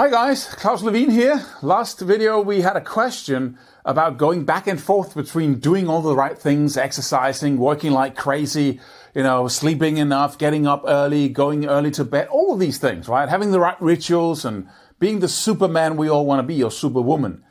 Hi guys, Claus here. Last video we had a question about going back and forth between doing all the right things, exercising, working like crazy, sleeping enough, getting up early, going early to bed, all of these things, right? Having the right rituals and being the superman we all want to be, or superwoman.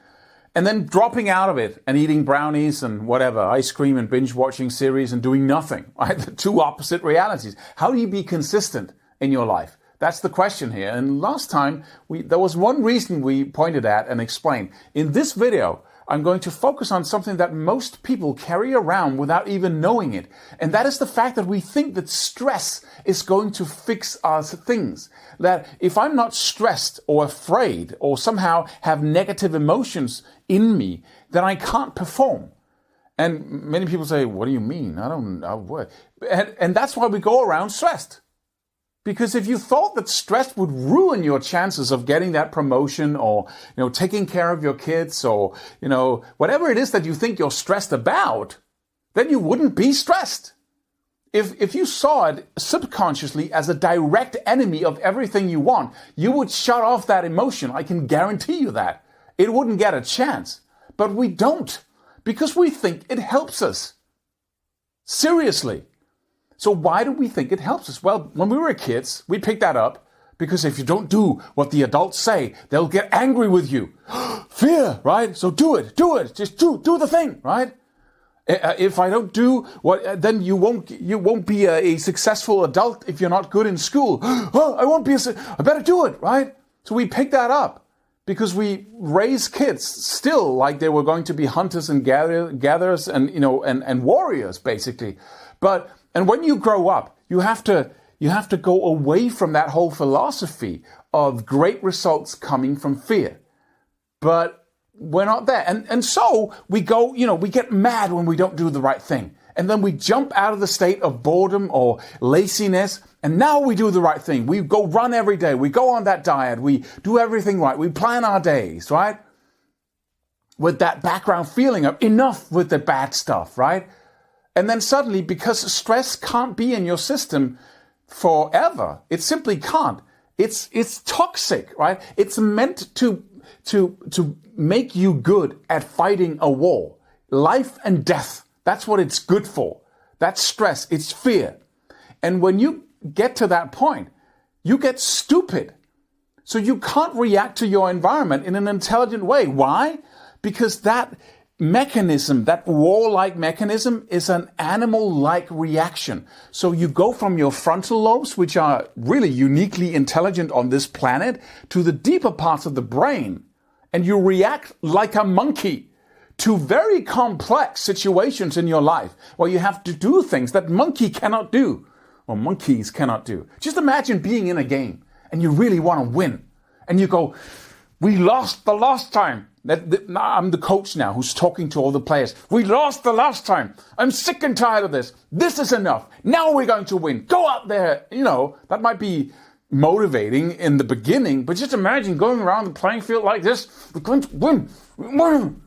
And then dropping out of it and eating brownies and whatever, ice cream and binge watching series and doing nothing, right? The two opposite realities. How do you be consistent in your life? That's the question here. And last time, there was one reason we pointed at and explained. In this video, I'm going to focus on something that most people carry around without even knowing it. And that is the fact that we think that stress is going to fix our things. That if I'm not stressed or afraid or somehow have negative emotions in me, then I can't perform. And many people say, what do you mean? I don't know what. And that's why we go around stressed. Because if you thought that stress would ruin your chances of getting that promotion or, taking care of your kids or, whatever it is that you think you're stressed about, then you wouldn't be stressed. If you saw it subconsciously as a direct enemy of everything you want, you would shut off that emotion. I can guarantee you that. It wouldn't get a chance. But we don't, because we think it helps us. Seriously. So why do we think it helps us? Well, when we were kids, we picked that up because if you don't do what the adults say, they'll get angry with you. Fear, right? So do it. Just do the thing, right? If I don't do what, then you won't be a successful adult if you're not good in school. Oh, I better do it, right? So we picked that up because we raise kids still like they were going to be hunters and gatherers and warriors, basically. And when you grow up, you have to go away from that whole philosophy of great results coming from fear. But we're not there. And so we go, we get mad when we don't do the right thing. And then we jump out of the state of boredom or laziness. And now we do the right thing. We go run every day. We go on that diet. We do everything right. We plan our days, right? With that background feeling of enough with the bad stuff, right? And then suddenly, because stress can't be in your system forever, it simply can't. It's toxic, right? It's meant to make you good at fighting a war. Life and death, that's what it's good for. That's stress, it's fear. And when you get to that point, you get stupid. So you can't react to your environment in an intelligent way. Why? Because that mechanism, that war-like mechanism, is an animal-like reaction. So you go from your frontal lobes, which are really uniquely intelligent on this planet, to the deeper parts of the brain. And you react like a monkey to very complex situations in your life where you have to do things that monkey cannot do, or monkeys cannot do. Just imagine being in a game and you really want to win. And you go, we lost the last time. I'm the coach now who's talking to all the players. We lost the last time. I'm sick and tired of this. This is enough. Now we're going to win. Go out there. That might be motivating in the beginning, but just imagine going around the playing field like this. We're going to win.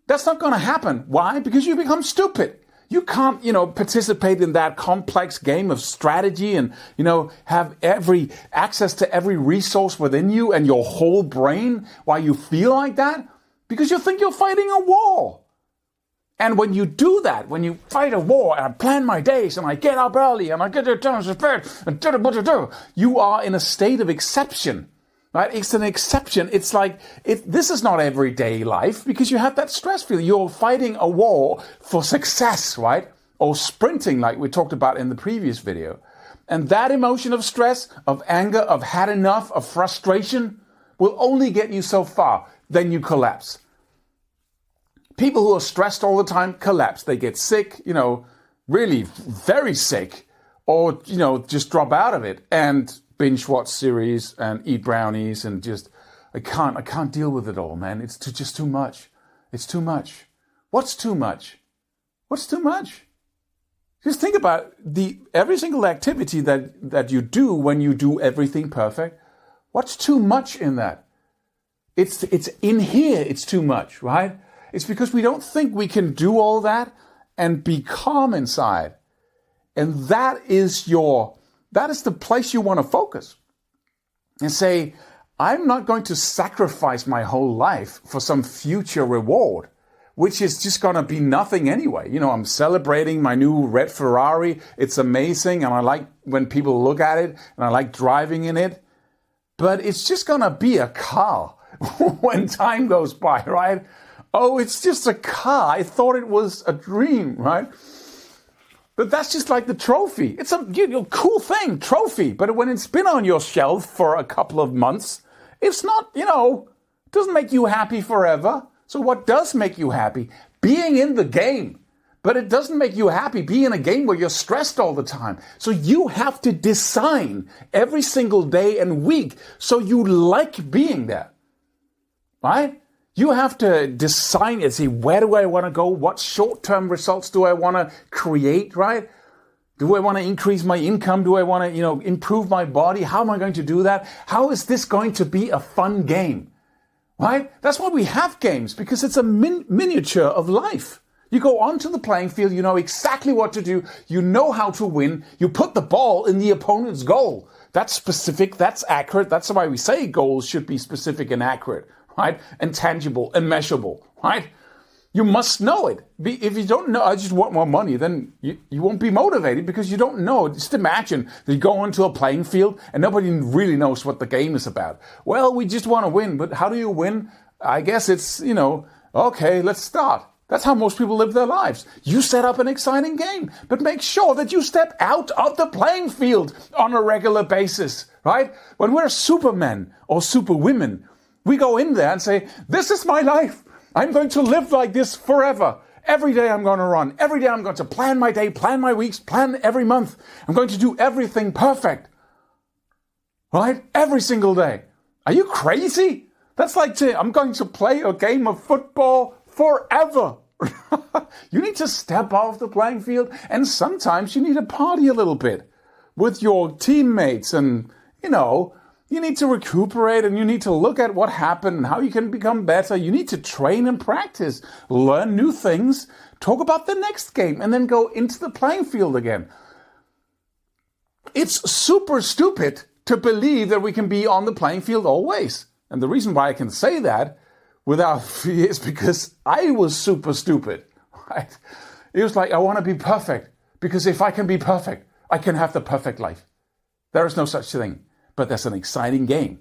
That's not going to happen. Why? Because you become stupid. You can't, participate in that complex game of strategy and, have access to every resource within you and your whole brain while you feel like that. Because you think you're fighting a war. And when you do that, when you fight a war, and I plan my days, and I get up early, and I get down to bed, and you are in a state of exception, right? It's an exception. It's like, this is not everyday life, because you have that stress feeling. You're fighting a war for success, right? Or sprinting, like we talked about in the previous video. And that emotion of stress, of anger, of had enough, of frustration, will only get you so far. Then you collapse. People who are stressed all the time collapse. They get sick, really very sick, or, just drop out of it and binge watch series and eat brownies and just, I can't deal with it all, man. It's just too much. It's too much. What's too much? What's too much? Just think about every single activity that you do when you do everything perfect. What's too much in that? It's in here, it's too much, right? It's because we don't think we can do all that and be calm inside. And that is the place you want to focus. And say, I'm not going to sacrifice my whole life for some future reward, which is just going to be nothing anyway. You know, I'm celebrating my new red Ferrari. It's amazing, and I like when people look at it, and I like driving in it. But it's just going to be a car when time goes by, right? Oh, it's just a car. I thought it was a dream, right? But that's just like the trophy. It's a cool thing, trophy. But when it's been on your shelf for a couple of months, it's not, it doesn't make you happy forever. So what does make you happy? Being in the game. But it doesn't make you happy being in a game where you're stressed all the time. So you have to design every single day and week so you like being there. Right? You have to design it, see where do I want to go? What short-term results do I want to create, right? Do I want to increase my income? Do I want to, improve my body? How am I going to do that? How is this going to be a fun game? Right? That's why we have games, because it's a miniature of life. You go onto the playing field, you know exactly what to do, you know how to win, you put the ball in the opponent's goal. That's specific, that's accurate, that's why we say goals should be specific and accurate. Right? And tangible and measurable, right? You must know it. If you don't know, I just want more money, then you won't be motivated because you don't know. Just imagine that you go onto a playing field and nobody really knows what the game is about. Well, we just want to win, but how do you win? I guess it's, okay, let's start. That's how most people live their lives. You set up an exciting game, but make sure that you step out of the playing field on a regular basis, right? When we're supermen or superwomen, we go in there and say, this is my life. I'm going to live like this forever. Every day I'm going to run. Every day I'm going to plan my day, plan my weeks, plan every month. I'm going to do everything perfect. Right? Every single day. Are you crazy? That's like saying, I'm going to play a game of football forever. You need to step off the playing field, and sometimes you need to party a little bit with your teammates, and, you need to recuperate, and you need to look at what happened and how you can become better. You need to train and practice, learn new things, talk about the next game, and then go into the playing field again. It's super stupid to believe that we can be on the playing field always. And the reason why I can say that without fear is because I was super stupid. Right? It was like, I want to be perfect, because if I can be perfect, I can have the perfect life. There is no such thing. But there's an exciting game,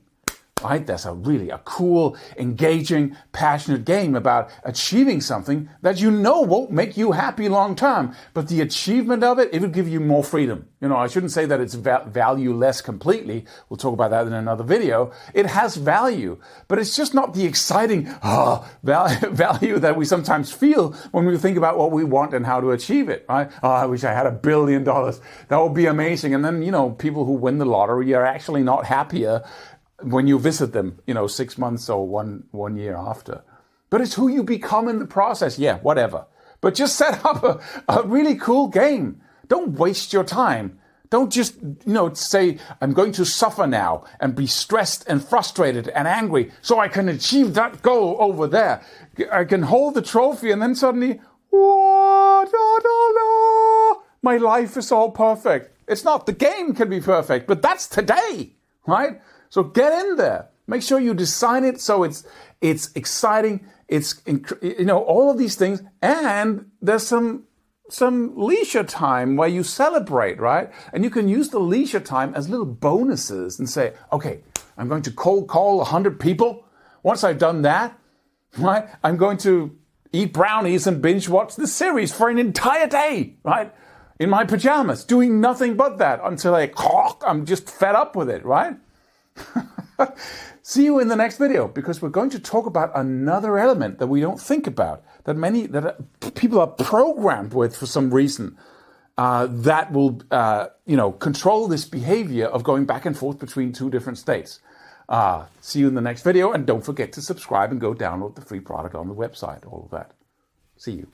right? There's a cool, engaging, passionate game about achieving something that won't make you happy long term. But the achievement of it will give you more freedom. I shouldn't say that it's valueless completely. We'll talk about that in another video. It has value, but it's just not the exciting value that we sometimes feel when we think about what we want and how to achieve it, right? Oh, I wish I had $1 billion. That would be amazing. And then, people who win the lottery are actually not happier when you visit them, 6 months or one year after. But it's who you become in the process. Yeah, whatever. But just set up a really cool game. Don't waste your time. Don't just, say, I'm going to suffer now and be stressed and frustrated and angry so I can achieve that goal over there. I can hold the trophy and then suddenly, my life is all perfect. It's not. The game can be perfect, but that's today, right? So get in there. Make sure you design it so it's exciting. It's, all of these things. And there's some leisure time where you celebrate, right? And you can use the leisure time as little bonuses and say, okay, I'm going to cold call 100 people. Once I've done that, right, I'm going to eat brownies and binge watch the series for an entire day, right? In my pajamas, doing nothing but that until I'm just fed up with it, right? See you in the next video, because we're going to talk about another element that we don't think about, that people are programmed with for some reason, that will, control this behavior of going back and forth between two different states. See you in the next video, and don't forget to subscribe and go download the free product on the website, all of that. See you.